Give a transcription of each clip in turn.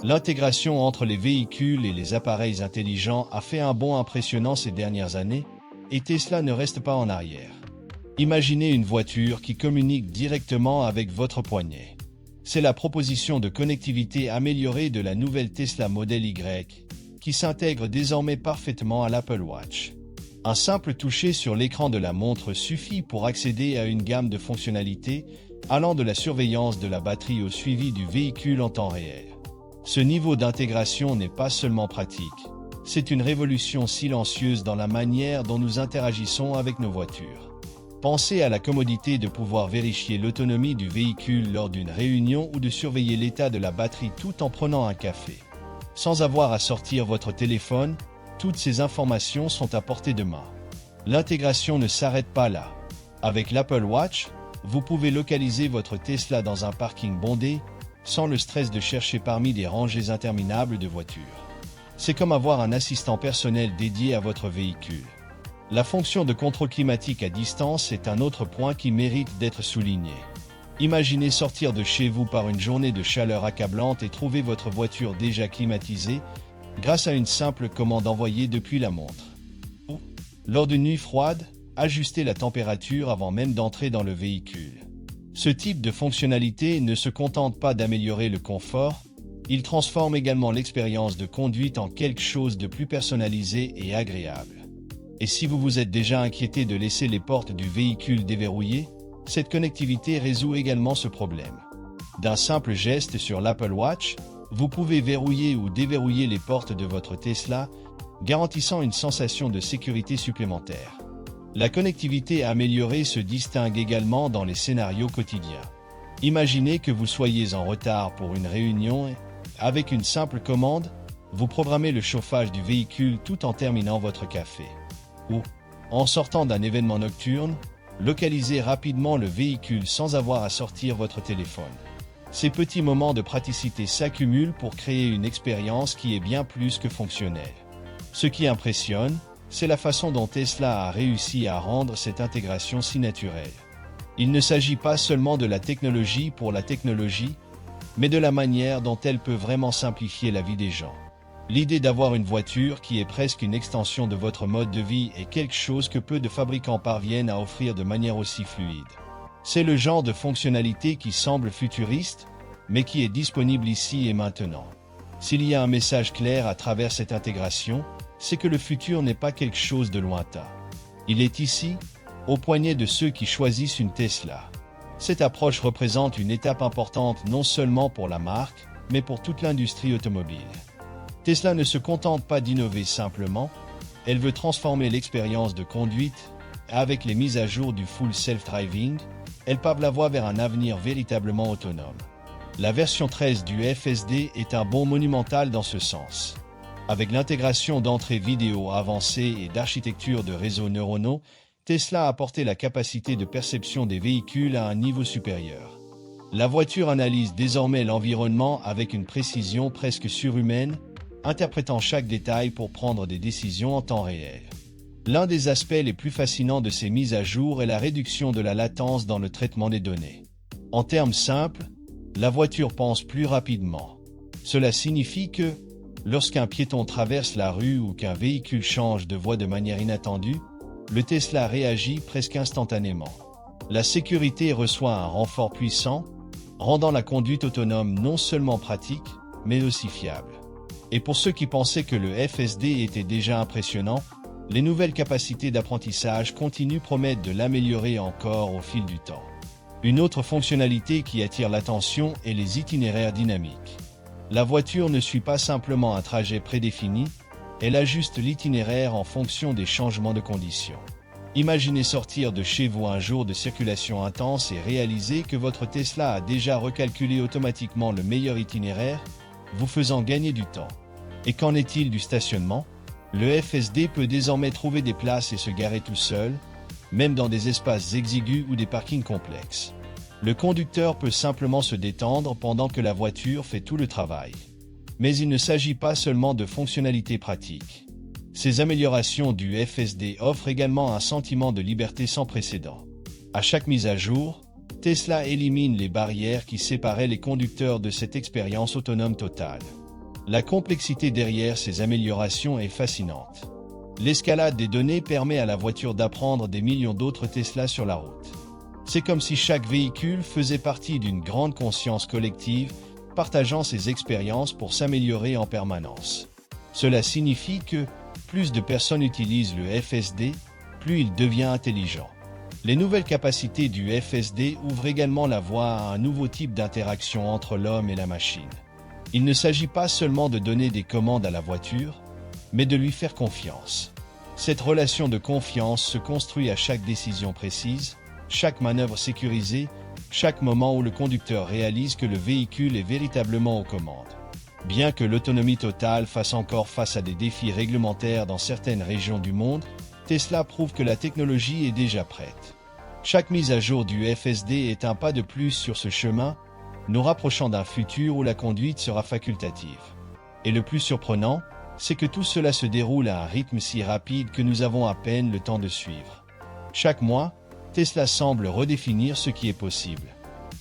L'intégration entre les véhicules et les appareils intelligents a fait un bond impressionnant ces dernières années, et Tesla ne reste pas en arrière. Imaginez une voiture qui communique directement avec votre poignet. C'est la proposition de connectivité améliorée de la nouvelle Tesla Model Y, qui s'intègre désormais parfaitement à l'Apple Watch. Un simple toucher sur l'écran de la montre suffit pour accéder à une gamme de fonctionnalités allant de la surveillance de la batterie au suivi du véhicule en temps réel. Ce niveau d'intégration n'est pas seulement pratique, c'est une révolution silencieuse dans la manière dont nous interagissons avec nos voitures. Pensez à la commodité de pouvoir vérifier l'autonomie du véhicule lors d'une réunion ou de surveiller l'état de la batterie tout en prenant un café. Sans avoir à sortir votre téléphone, toutes ces informations sont à portée de main. L'intégration ne s'arrête pas là. Avec l'Apple Watch, vous pouvez localiser votre Tesla dans un parking bondé, sans le stress de chercher parmi des rangées interminables de voitures. C'est comme avoir un assistant personnel dédié à votre véhicule. La fonction de contrôle climatique à distance est un autre point qui mérite d'être souligné. Imaginez sortir de chez vous par une journée de chaleur accablante et trouver votre voiture déjà climatisée grâce à une simple commande envoyée depuis la montre. Ou, lors d'une nuit froide, ajuster la température avant même d'entrer dans le véhicule. Ce type de fonctionnalité ne se contente pas d'améliorer le confort, il transforme également l'expérience de conduite en quelque chose de plus personnalisé et agréable. Et si vous vous êtes déjà inquiété de laisser les portes du véhicule déverrouillées, cette connectivité résout également ce problème. D'un simple geste sur l'Apple Watch, vous pouvez verrouiller ou déverrouiller les portes de votre Tesla, garantissant une sensation de sécurité supplémentaire. La connectivité améliorée se distingue également dans les scénarios quotidiens. Imaginez que vous soyez en retard pour une réunion et, avec une simple commande, vous programmez le chauffage du véhicule tout en terminant votre café. Ou, en sortant d'un événement nocturne, localisez rapidement le véhicule sans avoir à sortir votre téléphone. Ces petits moments de praticité s'accumulent pour créer une expérience qui est bien plus que fonctionnelle. Ce qui impressionne, c'est la façon dont Tesla a réussi à rendre cette intégration si naturelle. Il ne s'agit pas seulement de la technologie pour la technologie, mais de la manière dont elle peut vraiment simplifier la vie des gens. L'idée d'avoir une voiture qui est presque une extension de votre mode de vie est quelque chose que peu de fabricants parviennent à offrir de manière aussi fluide. C'est le genre de fonctionnalité qui semble futuriste, mais qui est disponible ici et maintenant. S'il y a un message clair à travers cette intégration, c'est que le futur n'est pas quelque chose de lointain. Il est ici, au poignet de ceux qui choisissent une Tesla. Cette approche représente une étape importante non seulement pour la marque, mais pour toute l'industrie automobile. Tesla ne se contente pas d'innover simplement, elle veut transformer l'expérience de conduite. Avec les mises à jour du Full Self-Driving, elle pave la voie vers un avenir véritablement autonome. La version 13 du FSD est un bond monumental dans ce sens. Avec l'intégration d'entrées vidéo avancées et d'architecture de réseaux neuronaux, Tesla a porté la capacité de perception des véhicules à un niveau supérieur. La voiture analyse désormais l'environnement avec une précision presque surhumaine, interprétant chaque détail pour prendre des décisions en temps réel. L'un des aspects les plus fascinants de ces mises à jour est la réduction de la latence dans le traitement des données. En termes simples, la voiture pense plus rapidement. Cela signifie que, lorsqu'un piéton traverse la rue ou qu'un véhicule change de voie de manière inattendue, le Tesla réagit presque instantanément. La sécurité reçoit un renfort puissant, rendant la conduite autonome non seulement pratique, mais aussi fiable. Et pour ceux qui pensaient que le FSD était déjà impressionnant, les nouvelles capacités d'apprentissage continuent promettent de l'améliorer encore au fil du temps. Une autre fonctionnalité qui attire l'attention est les itinéraires dynamiques. La voiture ne suit pas simplement un trajet prédéfini, elle ajuste l'itinéraire en fonction des changements de conditions. Imaginez sortir de chez vous un jour de circulation intense et réaliser que votre Tesla a déjà recalculé automatiquement le meilleur itinéraire, vous faisant gagner du temps. Et qu'en est-il du stationnement ? Le FSD peut désormais trouver des places et se garer tout seul, même dans des espaces exigus ou des parkings complexes. Le conducteur peut simplement se détendre pendant que la voiture fait tout le travail. Mais il ne s'agit pas seulement de fonctionnalités pratiques. Ces améliorations du FSD offrent également un sentiment de liberté sans précédent. À chaque mise à jour, Tesla élimine les barrières qui séparaient les conducteurs de cette expérience autonome totale. La complexité derrière ces améliorations est fascinante. L'escalade des données permet à la voiture d'apprendre des millions d'autres Tesla sur la route. C'est comme si chaque véhicule faisait partie d'une grande conscience collective, partageant ses expériences pour s'améliorer en permanence. Cela signifie que plus de personnes utilisent le FSD, plus il devient intelligent. Les nouvelles capacités du FSD ouvrent également la voie à un nouveau type d'interaction entre l'homme et la machine. Il ne s'agit pas seulement de donner des commandes à la voiture, mais de lui faire confiance. Cette relation de confiance se construit à chaque décision précise, chaque manœuvre sécurisée, chaque moment où le conducteur réalise que le véhicule est véritablement aux commandes. Bien que l'autonomie totale fasse encore face à des défis réglementaires dans certaines régions du monde, Tesla prouve que la technologie est déjà prête. Chaque mise à jour du FSD est un pas de plus sur ce chemin, nous rapprochant d'un futur où la conduite sera facultative. Et le plus surprenant, c'est que tout cela se déroule à un rythme si rapide que nous avons à peine le temps de suivre. Chaque mois, Tesla semble redéfinir ce qui est possible.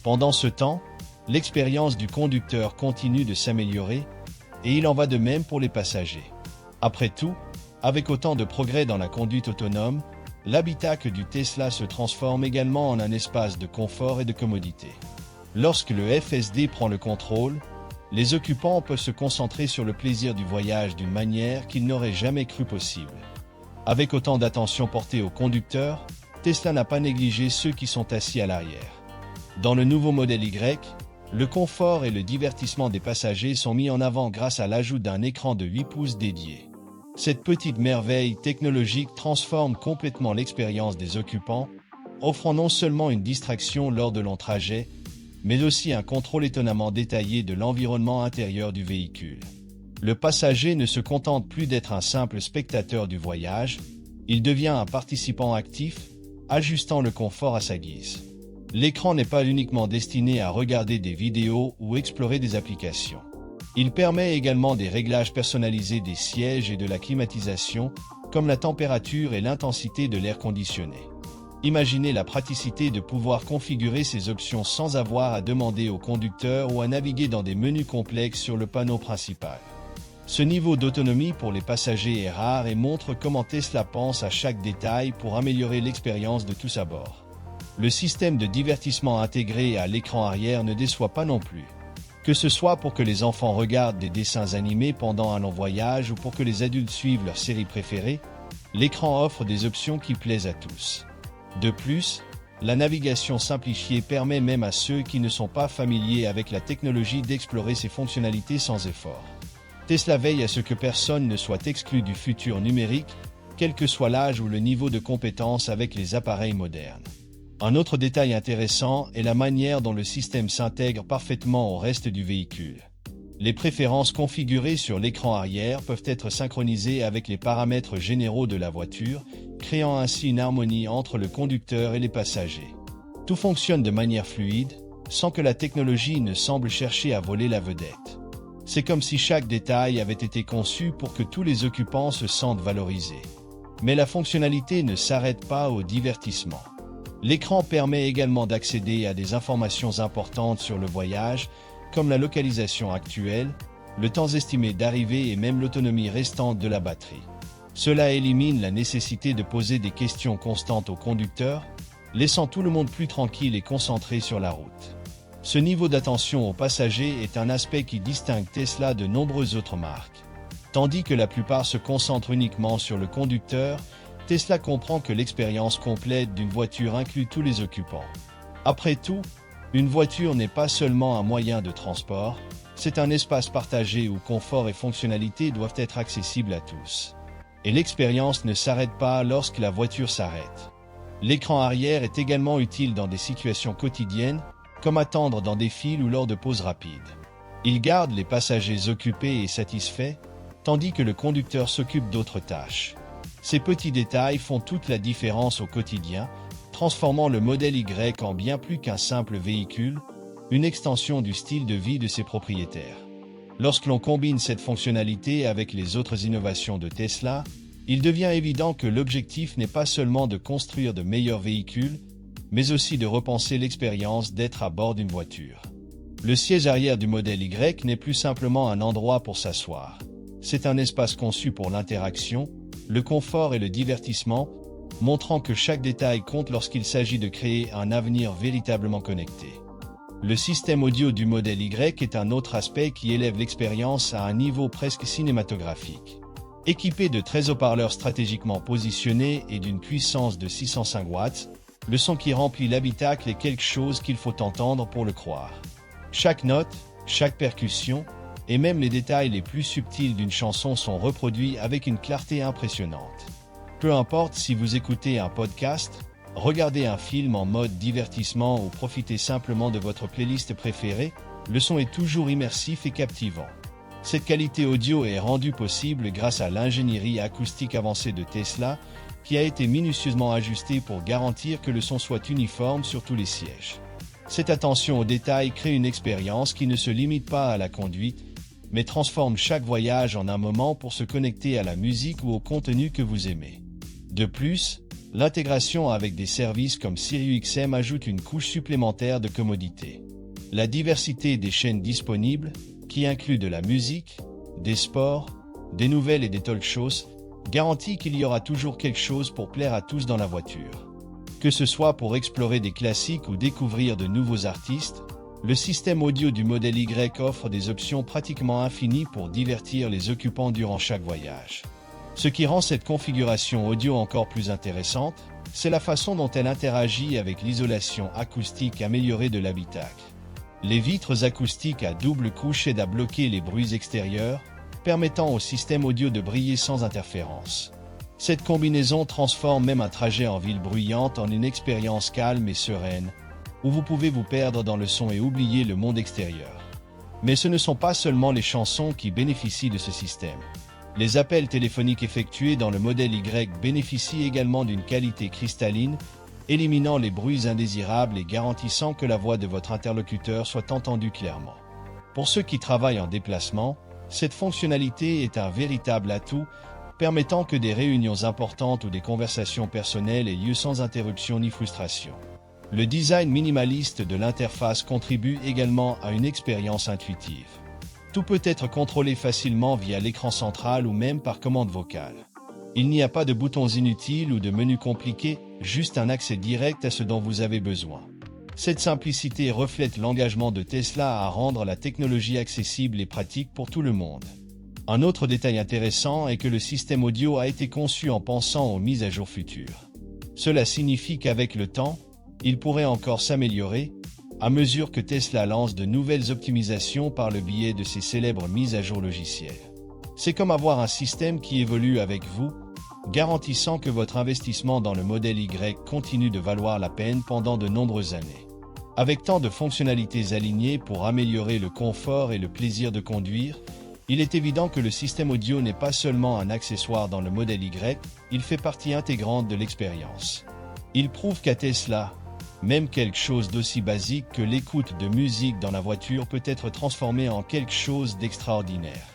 Pendant ce temps, l'expérience du conducteur continue de s'améliorer, et il en va de même pour les passagers. Après tout, avec autant de progrès dans la conduite autonome, l'habitacle du Tesla se transforme également en un espace de confort et de commodité. Lorsque le FSD prend le contrôle, les occupants peuvent se concentrer sur le plaisir du voyage d'une manière qu'ils n'auraient jamais cru possible. Avec autant d'attention portée au conducteur, Tesla n'a pas négligé ceux qui sont assis à l'arrière. Dans le nouveau modèle Y, le confort et le divertissement des passagers sont mis en avant grâce à l'ajout d'un écran de 8 pouces dédié. Cette petite merveille technologique transforme complètement l'expérience des occupants, offrant non seulement une distraction lors de longs trajets, mais aussi un contrôle étonnamment détaillé de l'environnement intérieur du véhicule. Le passager ne se contente plus d'être un simple spectateur du voyage, il devient un participant actif, ajustant le confort à sa guise. L'écran n'est pas uniquement destiné à regarder des vidéos ou explorer des applications. Il permet également des réglages personnalisés des sièges et de la climatisation, comme la température et l'intensité de l'air conditionné. Imaginez la praticité de pouvoir configurer ces options sans avoir à demander au conducteur ou à naviguer dans des menus complexes sur le panneau principal. Ce niveau d'autonomie pour les passagers est rare et montre comment Tesla pense à chaque détail pour améliorer l'expérience de tous à bord. Le système de divertissement intégré à l'écran arrière ne déçoit pas non plus. Que ce soit pour que les enfants regardent des dessins animés pendant un long voyage ou pour que les adultes suivent leur série préférée, l'écran offre des options qui plaisent à tous. De plus, la navigation simplifiée permet même à ceux qui ne sont pas familiers avec la technologie d'explorer ses fonctionnalités sans effort. Tesla veille à ce que personne ne soit exclu du futur numérique, quel que soit l'âge ou le niveau de compétence avec les appareils modernes. Un autre détail intéressant est la manière dont le système s'intègre parfaitement au reste du véhicule. Les préférences configurées sur l'écran arrière peuvent être synchronisées avec les paramètres généraux de la voiture, créant ainsi une harmonie entre le conducteur et les passagers. Tout fonctionne de manière fluide, sans que la technologie ne semble chercher à voler la vedette. C'est comme si chaque détail avait été conçu pour que tous les occupants se sentent valorisés. Mais la fonctionnalité ne s'arrête pas au divertissement. L'écran permet également d'accéder à des informations importantes sur le voyage, comme la localisation actuelle, le temps estimé d'arrivée et même l'autonomie restante de la batterie. Cela élimine la nécessité de poser des questions constantes au conducteur, laissant tout le monde plus tranquille et concentré sur la route. Ce niveau d'attention aux passagers est un aspect qui distingue Tesla de nombreuses autres marques. Tandis que la plupart se concentrent uniquement sur le conducteur, Tesla comprend que l'expérience complète d'une voiture inclut tous les occupants. Après tout, une voiture n'est pas seulement un moyen de transport, c'est un espace partagé où confort et fonctionnalité doivent être accessibles à tous. Et l'expérience ne s'arrête pas lorsque la voiture s'arrête. L'écran arrière est également utile dans des situations quotidiennes, comme attendre dans des files ou lors de pauses rapides. Il garde les passagers occupés et satisfaits, tandis que le conducteur s'occupe d'autres tâches. Ces petits détails font toute la différence au quotidien, transformant le modèle Y en bien plus qu'un simple véhicule, une extension du style de vie de ses propriétaires. Lorsque l'on combine cette fonctionnalité avec les autres innovations de Tesla, il devient évident que l'objectif n'est pas seulement de construire de meilleurs véhicules, mais aussi de repenser l'expérience d'être à bord d'une voiture. Le siège arrière du modèle Y n'est plus simplement un endroit pour s'asseoir. C'est un espace conçu pour l'interaction, le confort et le divertissement, montrant que chaque détail compte lorsqu'il s'agit de créer un avenir véritablement connecté. Le système audio du modèle Y est un autre aspect qui élève l'expérience à un niveau presque cinématographique. Équipé de 13 haut-parleurs stratégiquement positionnés et d'une puissance de 605 watts, le son qui remplit l'habitacle est quelque chose qu'il faut entendre pour le croire. Chaque note, chaque percussion, et même les détails les plus subtils d'une chanson sont reproduits avec une clarté impressionnante. Peu importe si vous écoutez un podcast, regardez un film en mode divertissement ou profitez simplement de votre playlist préférée, le son est toujours immersif et captivant. Cette qualité audio est rendue possible grâce à l'ingénierie acoustique avancée de Tesla, qui a été minutieusement ajustée pour garantir que le son soit uniforme sur tous les sièges. Cette attention aux détails crée une expérience qui ne se limite pas à la conduite, mais transforme chaque voyage en un moment pour se connecter à la musique ou au contenu que vous aimez. De plus, l'intégration avec des services comme SiriusXM ajoute une couche supplémentaire de commodité. La diversité des chaînes disponibles, qui inclut de la musique, des sports, des nouvelles et des talk shows, garantit qu'il y aura toujours quelque chose pour plaire à tous dans la voiture. Que ce soit pour explorer des classiques ou découvrir de nouveaux artistes, le système audio du modèle Y offre des options pratiquement infinies pour divertir les occupants durant chaque voyage. Ce qui rend cette configuration audio encore plus intéressante, c'est la façon dont elle interagit avec l'isolation acoustique améliorée de l'habitacle. Les vitres acoustiques à double couche aident à bloquer les bruits extérieurs, permettant au système audio de briller sans interférence. Cette combinaison transforme même un trajet en ville bruyante en une expérience calme et sereine, où vous pouvez vous perdre dans le son et oublier le monde extérieur. Mais ce ne sont pas seulement les chansons qui bénéficient de ce système. Les appels téléphoniques effectués dans le modèle Y bénéficient également d'une qualité cristalline, éliminant les bruits indésirables et garantissant que la voix de votre interlocuteur soit entendue clairement. Pour ceux qui travaillent en déplacement, cette fonctionnalité est un véritable atout, permettant que des réunions importantes ou des conversations personnelles aient lieu sans interruption ni frustration. Le design minimaliste de l'interface contribue également à une expérience intuitive. Tout peut être contrôlé facilement via l'écran central ou même par commande vocale. Il n'y a pas de boutons inutiles ou de menus compliqués, juste un accès direct à ce dont vous avez besoin. Cette simplicité reflète l'engagement de Tesla à rendre la technologie accessible et pratique pour tout le monde. Un autre détail intéressant est que le système audio a été conçu en pensant aux mises à jour futures. Cela signifie qu'avec le temps, il pourrait encore s'améliorer, à mesure que Tesla lance de nouvelles optimisations par le biais de ses célèbres mises à jour logicielles. C'est comme avoir un système qui évolue avec vous, garantissant que votre investissement dans le modèle Y continue de valoir la peine pendant de nombreuses années. Avec tant de fonctionnalités alignées pour améliorer le confort et le plaisir de conduire, il est évident que le système audio n'est pas seulement un accessoire dans le modèle Y, il fait partie intégrante de l'expérience. Il prouve qu'à Tesla, même quelque chose d'aussi basique que l'écoute de musique dans la voiture peut être transformé en quelque chose d'extraordinaire.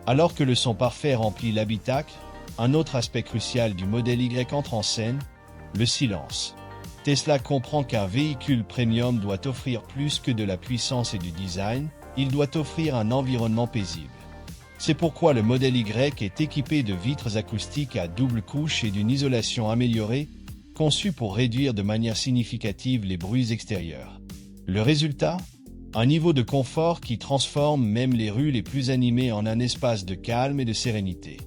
Alors que le son parfait remplit l'habitacle, un autre aspect crucial du modèle Y entre en scène, le silence. Tesla comprend qu'un véhicule premium doit offrir plus que de la puissance et du design, il doit offrir un environnement paisible. C'est pourquoi le modèle Y est équipé de vitres acoustiques à double couche et d'une isolation améliorée, conçue pour réduire de manière significative les bruits extérieurs. Le résultat ? Un niveau de confort qui transforme même les rues les plus animées en un espace de calme et de sérénité.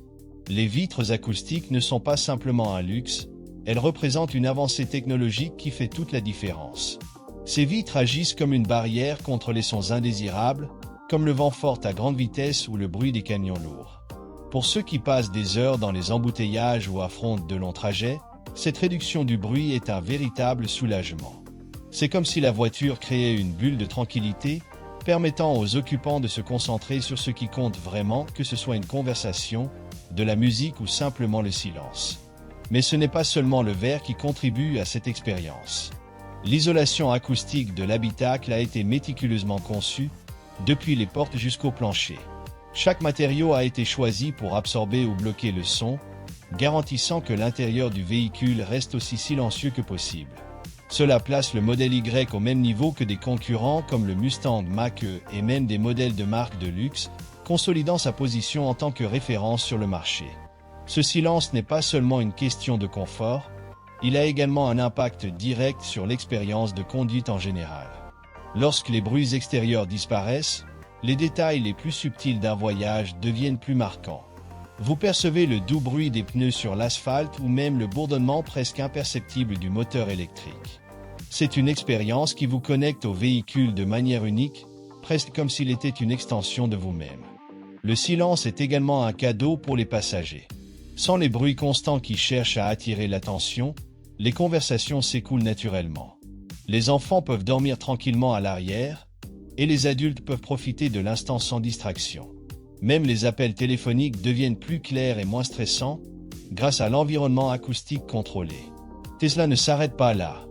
Les vitres acoustiques ne sont pas simplement un luxe, elles représentent une avancée technologique qui fait toute la différence. Ces vitres agissent comme une barrière contre les sons indésirables, comme le vent fort à grande vitesse ou le bruit des camions lourds. Pour ceux qui passent des heures dans les embouteillages ou affrontent de longs trajets, cette réduction du bruit est un véritable soulagement. C'est comme si la voiture créait une bulle de tranquillité, permettant aux occupants de se concentrer sur ce qui compte vraiment, que ce soit une conversation, de la musique ou simplement le silence. Mais ce n'est pas seulement le verre qui contribue à cette expérience. L'isolation acoustique de l'habitacle a été méticuleusement conçue, depuis les portes jusqu'au plancher. Chaque matériau a été choisi pour absorber ou bloquer le son, garantissant que l'intérieur du véhicule reste aussi silencieux que possible. Cela place le modèle Y au même niveau que des concurrents comme le Mustang Mach-E et même des modèles de marque de luxe, consolidant sa position en tant que référence sur le marché. Ce silence n'est pas seulement une question de confort, il a également un impact direct sur l'expérience de conduite en général. Lorsque les bruits extérieurs disparaissent, les détails les plus subtils d'un voyage deviennent plus marquants. Vous percevez le doux bruit des pneus sur l'asphalte ou même le bourdonnement presque imperceptible du moteur électrique. C'est une expérience qui vous connecte au véhicule de manière unique, presque comme s'il était une extension de vous-même. Le silence est également un cadeau pour les passagers. Sans les bruits constants qui cherchent à attirer l'attention, les conversations s'écoulent naturellement. Les enfants peuvent dormir tranquillement à l'arrière, et les adultes peuvent profiter de l'instant sans distraction. Même les appels téléphoniques deviennent plus clairs et moins stressants grâce à l'environnement acoustique contrôlé. Tesla ne s'arrête pas là.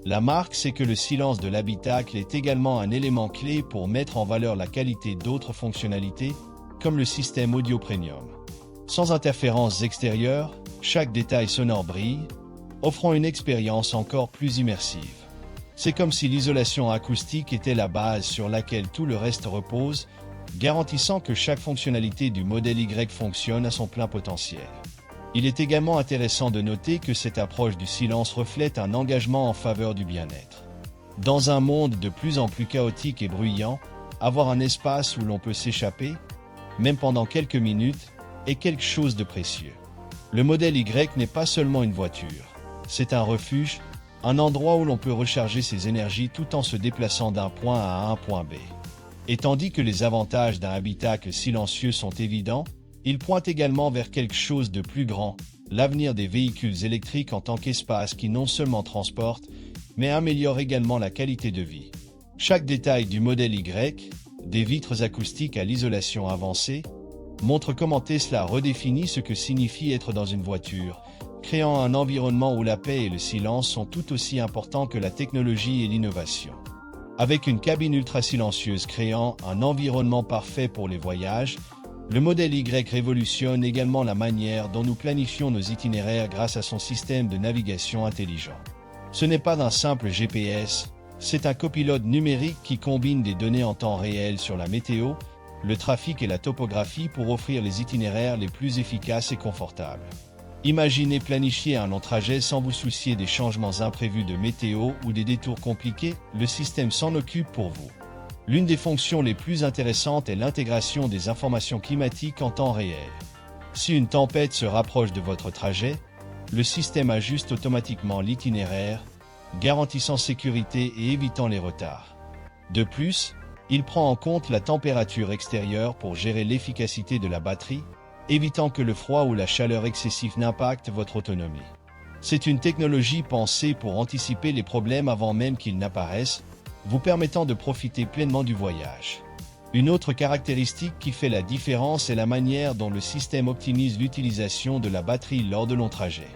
La marque sait que le silence de l'habitacle est également un élément clé pour mettre en valeur la qualité d'autres fonctionnalités, comme le système audio premium. Sans interférences extérieures, chaque détail sonore brille, offrant une expérience encore plus immersive. C'est comme si l'isolation acoustique était la base sur laquelle tout le reste repose, garantissant que chaque fonctionnalité du modèle Y fonctionne à son plein potentiel. Il est également intéressant de noter que cette approche du silence reflète un engagement en faveur du bien-être. Dans un monde de plus en plus chaotique et bruyant, avoir un espace où l'on peut s'échapper, même pendant quelques minutes, est quelque chose de précieux. Le modèle Y n'est pas seulement une voiture, c'est un refuge, un endroit où l'on peut recharger ses énergies tout en se déplaçant d'un point A à un point B. Et tandis que les avantages d'un habitacle silencieux sont évidents, ils pointent également vers quelque chose de plus grand, l'avenir des véhicules électriques en tant qu'espace qui non seulement transporte, mais améliore également la qualité de vie. Chaque détail du modèle Y, des vitres acoustiques à l'isolation avancée, montre comment Tesla redéfinit ce que signifie être dans une voiture, créant un environnement où la paix et le silence sont tout aussi importants que la technologie et l'innovation. Avec une cabine ultra silencieuse créant un environnement parfait pour les voyages, le modèle Y révolutionne également la manière dont nous planifions nos itinéraires grâce à son système de navigation intelligent. Ce n'est pas un simple GPS, c'est un copilote numérique qui combine des données en temps réel sur la météo, le trafic et la topographie pour offrir les itinéraires les plus efficaces et confortables. Imaginez planifier un long trajet sans vous soucier des changements imprévus de météo ou des détours compliqués, le système s'en occupe pour vous. L'une des fonctions les plus intéressantes est l'intégration des informations climatiques en temps réel. Si une tempête se rapproche de votre trajet, le système ajuste automatiquement l'itinéraire, garantissant sécurité et évitant les retards. De plus, il prend en compte la température extérieure pour gérer l'efficacité de la batterie, évitant que le froid ou la chaleur excessive n'impactent votre autonomie. C'est une technologie pensée pour anticiper les problèmes avant même qu'ils n'apparaissent, vous permettant de profiter pleinement du voyage. Une autre caractéristique qui fait la différence est la manière dont le système optimise l'utilisation de la batterie lors de longs trajets.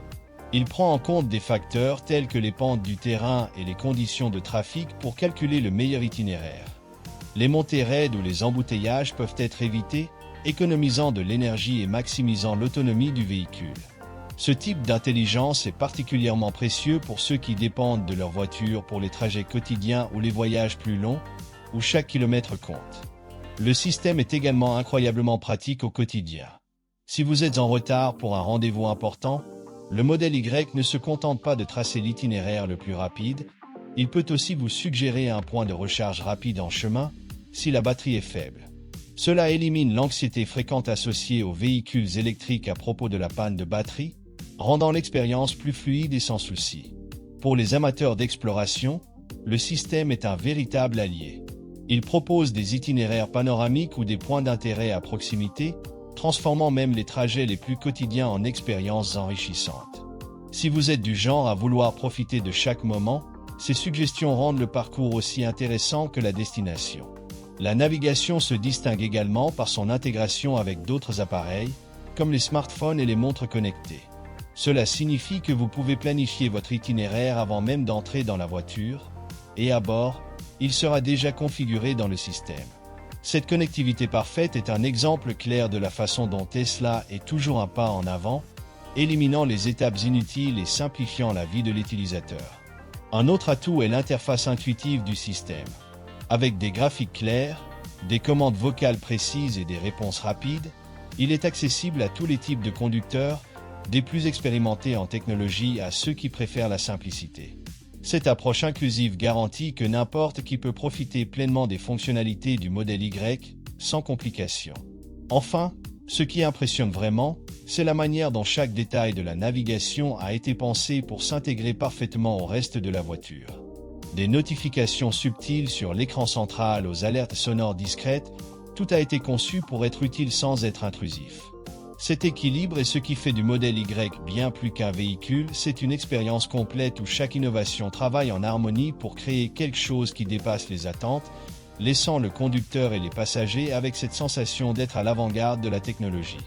Il prend en compte des facteurs tels que les pentes du terrain et les conditions de trafic pour calculer le meilleur itinéraire. Les montées raides ou les embouteillages peuvent être évités, économisant de l'énergie et maximisant l'autonomie du véhicule. Ce type d'intelligence est particulièrement précieux pour ceux qui dépendent de leur voiture pour les trajets quotidiens ou les voyages plus longs, où chaque kilomètre compte. Le système est également incroyablement pratique au quotidien. Si vous êtes en retard pour un rendez-vous important, le modèle Y ne se contente pas de tracer l'itinéraire le plus rapide, il peut aussi vous suggérer un point de recharge rapide en chemin, si la batterie est faible. Cela élimine l'anxiété fréquente associée aux véhicules électriques à propos de la panne de batterie, rendant l'expérience plus fluide et sans souci. Pour les amateurs d'exploration, le système est un véritable allié. Il propose des itinéraires panoramiques ou des points d'intérêt à proximité, transformant même les trajets les plus quotidiens en expériences enrichissantes. Si vous êtes du genre à vouloir profiter de chaque moment, ces suggestions rendent le parcours aussi intéressant que la destination. La navigation se distingue également par son intégration avec d'autres appareils, comme les smartphones et les montres connectées. Cela signifie que vous pouvez planifier votre itinéraire avant même d'entrer dans la voiture, et à bord, il sera déjà configuré dans le système. Cette connectivité parfaite est un exemple clair de la façon dont Tesla est toujours un pas en avant, éliminant les étapes inutiles et simplifiant la vie de l'utilisateur. Un autre atout est l'interface intuitive du système. Avec des graphiques clairs, des commandes vocales précises et des réponses rapides, il est accessible à tous les types de conducteurs, des plus expérimentés en technologie à ceux qui préfèrent la simplicité. Cette approche inclusive garantit que n'importe qui peut profiter pleinement des fonctionnalités du modèle Y, sans complications. Enfin, ce qui impressionne vraiment, c'est la manière dont chaque détail de la navigation a été pensé pour s'intégrer parfaitement au reste de la voiture. Des notifications subtiles sur l'écran central aux alertes sonores discrètes, tout a été conçu pour être utile sans être intrusif. Cet équilibre est ce qui fait du modèle Y bien plus qu'un véhicule, c'est une expérience complète où chaque innovation travaille en harmonie pour créer quelque chose qui dépasse les attentes, laissant le conducteur et les passagers avec cette sensation d'être à l'avant-garde de la technologie.